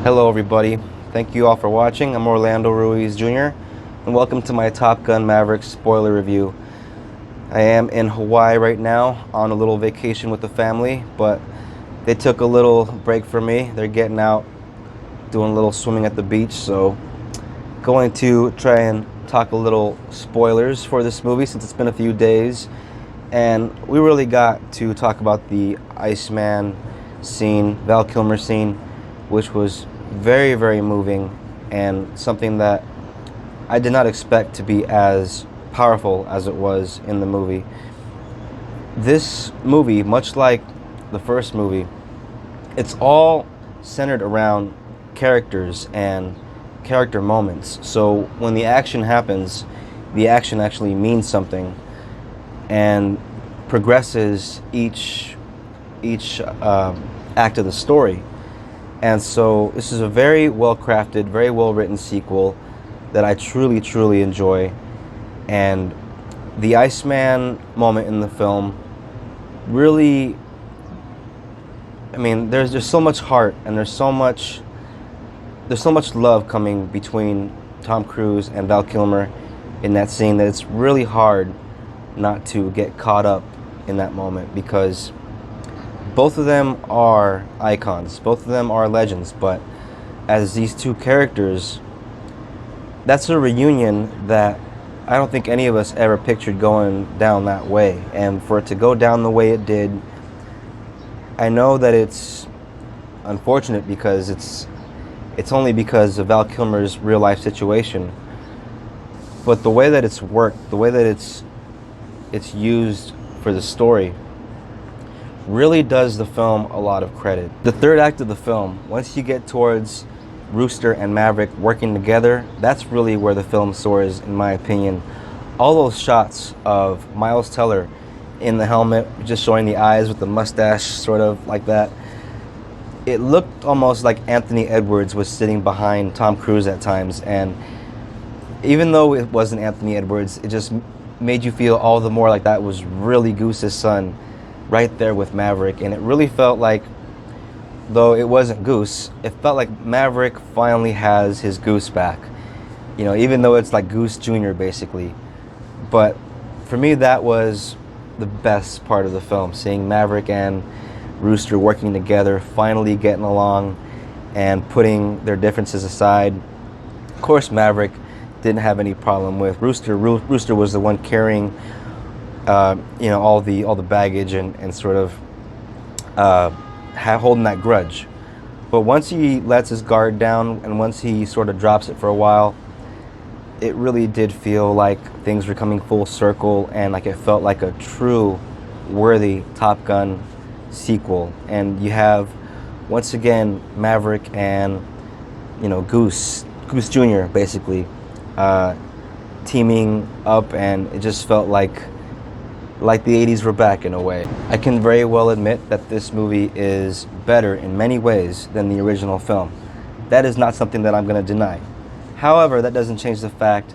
Hello everybody, thank you all for watching. I'm Orlando Ruiz Jr. and welcome to my Top Gun Maverick spoiler review. I am in Hawaii right now on a little vacation with the family, but they took a little break from me. They're getting out, doing a little swimming at the beach, so going to try and talk a little spoilers for this movie since it's been a few days. And we really got to talk about the Iceman scene, Val Kilmer scene, which was very, very moving and something that I did not expect to be as powerful as it was in the movie. This movie, much like the first movie, it's all centered around characters and character moments. So when the action happens, the action actually means something and progresses each act of the story. And so this is a very well crafted, very well written sequel that I truly, truly enjoy. And the Iceman moment in the film really, I mean, there's just so much heart and there's so much love coming between Tom Cruise and Val Kilmer in that scene that it's really hard not to get caught up in that moment, because both of them are icons, both of them are legends, but as these two characters, that's a reunion that I don't think any of us ever pictured going down that way. And for it to go down the way it did, I know that it's unfortunate because it's only because of Val Kilmer's real life situation. But the way that it's worked, the way that it's used for the story, really does the film a lot of credit. The third act of the film, once you get towards Rooster and Maverick working together, that's really where the film soars, in my opinion. All those shots of Miles Teller in the helmet, just showing the eyes with the mustache, sort of like that. It looked almost like Anthony Edwards was sitting behind Tom Cruise at times, and even though it wasn't Anthony Edwards, it just made you feel all the more like that was really Goose's son right there with Maverick. And it really felt like, though it wasn't Goose, it felt like Maverick finally has his Goose back. You know, even though it's like Goose Jr. basically. But for me, that was the best part of the film, seeing Maverick and Rooster working together, finally getting along and putting their differences aside. Of course, Maverick didn't have any problem with Rooster. Rooster was the one carrying all the baggage and sort of holding that grudge. But once he lets his guard down and once he sort of drops it for a while, it really did feel like things were coming full circle, and like it felt like a true worthy Top Gun sequel. And you have, once again, Maverick and Goose Jr. basically teaming up, and it just felt like the 80s were back in a way. I can very well admit that this movie is better in many ways than the original film. That is not something that I'm going to deny. However, that doesn't change the fact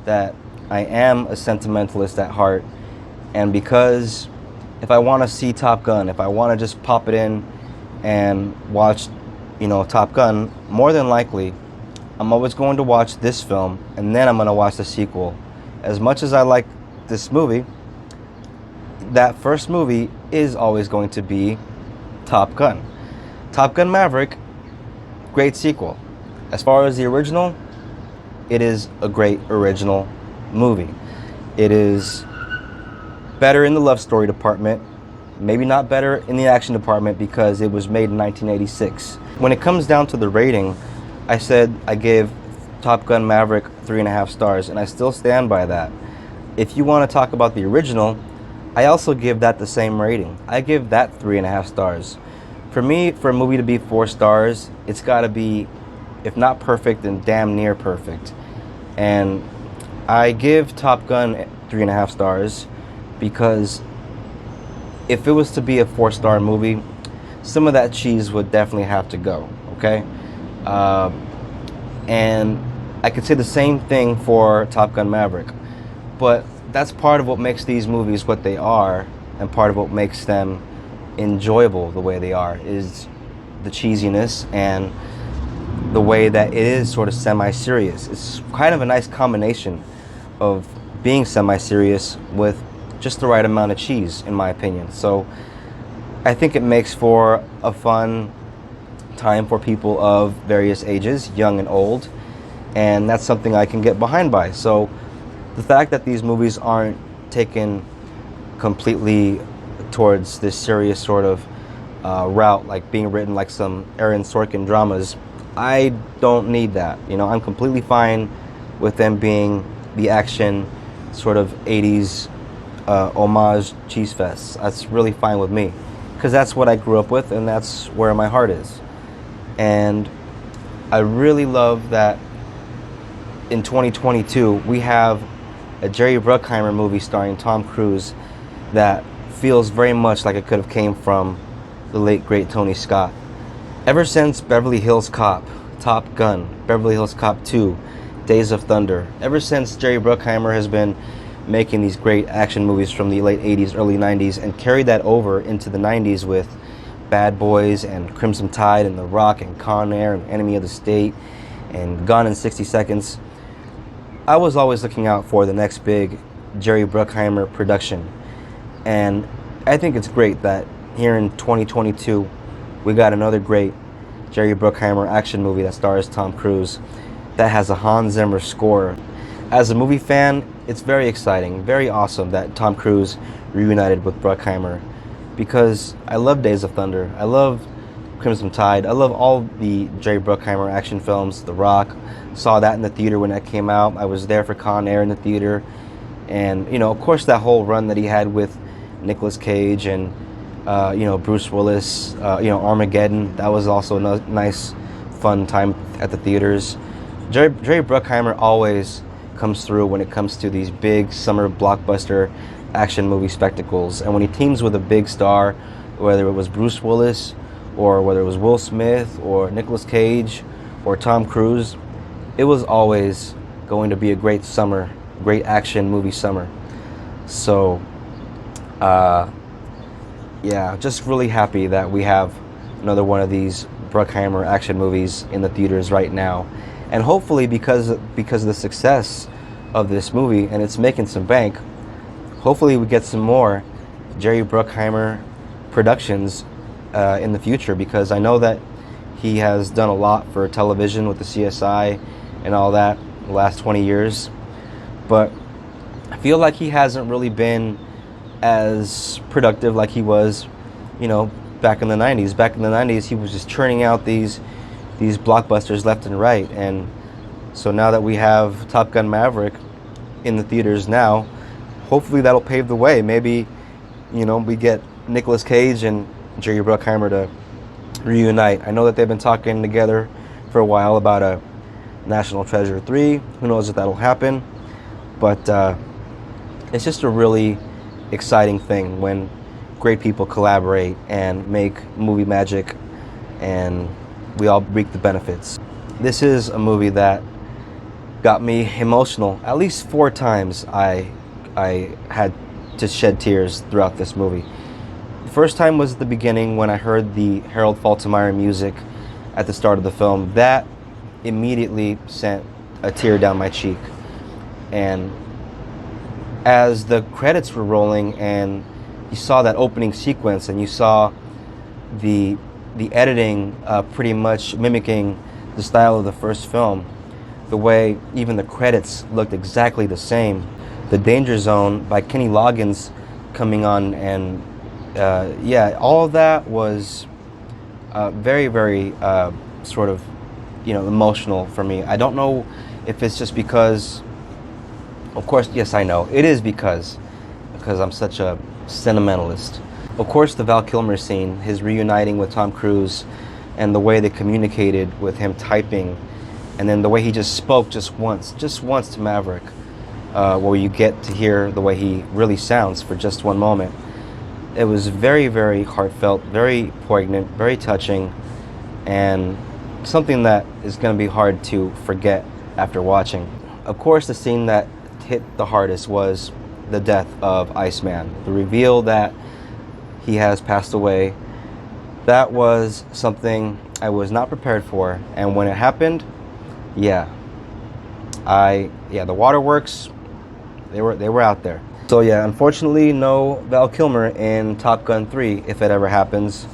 that I am a sentimentalist at heart, and because if I want to see Top Gun, if I want to just pop it in and watch, Top Gun, more than likely, I'm always going to watch this film, and then I'm going to watch the sequel. As much as I like this movie, that first movie is always going to be Top Gun. Top Gun Maverick, great sequel. As far as the original, it is a great original movie. It is better in the love story department, maybe not better in the action department because it was made in 1986. When it comes down to the rating, I said I gave Top Gun Maverick 3.5 stars, and I still stand by that. If you want to talk about the original, I also give that the same rating. I give that 3.5 stars. For me, for a movie to be 4 stars, it's got to be, if not perfect, then damn near perfect. And I give Top Gun 3.5 stars because if it was to be a 4-star movie, some of that cheese would definitely have to go, okay? And I could say the same thing for Top Gun Maverick. But that's part of what makes these movies what they are, and part of what makes them enjoyable the way they are, is the cheesiness and the way that it is sort of semi-serious. It's kind of a nice combination of being semi-serious with just the right amount of cheese, in my opinion. So I think it makes for a fun time for people of various ages, young and old, and that's something I can get behind by. So the fact that these movies aren't taken completely towards this serious sort of route, like being written like some Aaron Sorkin dramas, I don't need that. You know, I'm completely fine with them being the action sort of 80s homage cheese fests. That's really fine with me, because that's what I grew up with and that's where my heart is. And I really love that in 2022 we have a Jerry Bruckheimer movie starring Tom Cruise that feels very much like it could have came from the late great Tony Scott. Ever since Beverly Hills Cop, Top Gun, Beverly Hills Cop 2, Days of Thunder, ever since Jerry Bruckheimer has been making these great action movies from the late 80s, early 90s, and carried that over into the 90s with Bad Boys and Crimson Tide and The Rock and Con Air and Enemy of the State and Gone in 60 Seconds, I was always looking out for the next big Jerry Bruckheimer production. And I think it's great that here in 2022 we got another great Jerry Bruckheimer action movie that stars Tom Cruise that has a Hans Zimmer score. As a movie fan, it's very exciting, very awesome that Tom Cruise reunited with Bruckheimer, because I love Days of Thunder, I love Crimson Tide, I love all the Jerry Bruckheimer action films. The Rock, saw that in the theater when that came out. I was there for Con Air in the theater, and you know, of course, that whole run that he had with Nicolas Cage and you know, Bruce Willis, you know, Armageddon, that was also a nice fun time at the theaters. Jerry Bruckheimer always comes through when it comes to these big summer blockbuster action movie spectacles, and when he teams with a big star, whether it was Bruce Willis or whether it was Will Smith or Nicolas Cage or Tom Cruise, it was always going to be a great summer, great action movie summer. So yeah, just really happy that we have another one of these Bruckheimer action movies in the theaters right now. And hopefully, because of the success of this movie and it's making some bank, hopefully we get some more Jerry Bruckheimer productions in the future, because I know that he has done a lot for television with the CSI and all that the last 20 years. But I feel like he hasn't really been as productive like he was, you know, back in the 90s. Back in the 90s, he was just churning out these blockbusters left and right. And so now that we have Top Gun Maverick in the theaters now, hopefully that'll pave the way. Maybe, you know, we get Nicolas Cage and Jerry Bruckheimer to reunite. I know that they've been talking together for a while about a National Treasure 3. Who knows if that'll happen? But it's just a really exciting thing when great people collaborate and make movie magic, and we all reap the benefits. This is a movie that got me emotional. At least 4 times I had to shed tears throughout this movie. The first time was at the beginning when I heard the Harold Faltermeyer music at the start of the film. That immediately sent a tear down my cheek. And as the credits were rolling and you saw that opening sequence and you saw the editing pretty much mimicking the style of the first film, the way even the credits looked exactly the same. The Danger Zone by Kenny Loggins coming on, and yeah, all of that was very, very sort of, you know, emotional for me. I don't know if it's just because, of course, yes, I know it is because I'm such a sentimentalist. Of course, the Val Kilmer scene, his reuniting with Tom Cruise, and the way they communicated with him typing, and then the way he just spoke just once to Maverick, where you get to hear the way he really sounds for just one moment. It was very, very heartfelt, very poignant, very touching, and something that is going to be hard to forget after watching. Of course, the scene that hit the hardest was the death of Iceman. The reveal that he has passed away. That was something I was not prepared for. And when it happened, yeah, the waterworks, they were out there. So yeah, unfortunately, no Val Kilmer in Top Gun 3 if it ever happens.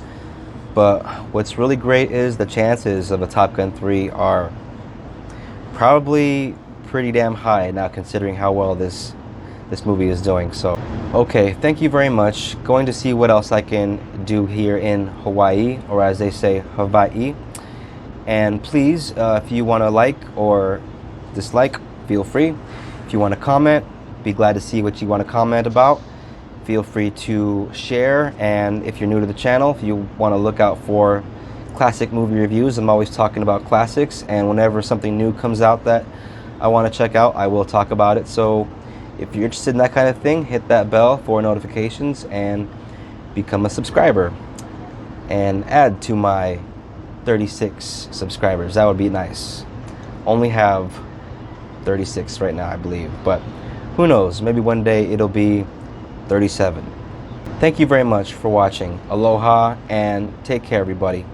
But what's really great is the chances of a Top Gun 3 are probably pretty damn high now, considering how well this movie is doing. So okay, thank you very much. Going to see what else I can do here in Hawaii, or as they say, Hawaii. And please, if you want to like or dislike, feel free. If you want to comment, be glad to see what you want to comment about. Feel free to share, and if you're new to the channel, if you want to look out for classic movie reviews, I'm always talking about classics, and whenever something new comes out that I want to check out, I will talk about it. So if you're interested in that kind of thing, hit that bell for notifications and become a subscriber and add to my 36 subscribers. That would be nice. Only have 36 right now, I believe, but who knows, maybe one day it'll be 37. Thank you very much for watching. Aloha and take care, everybody.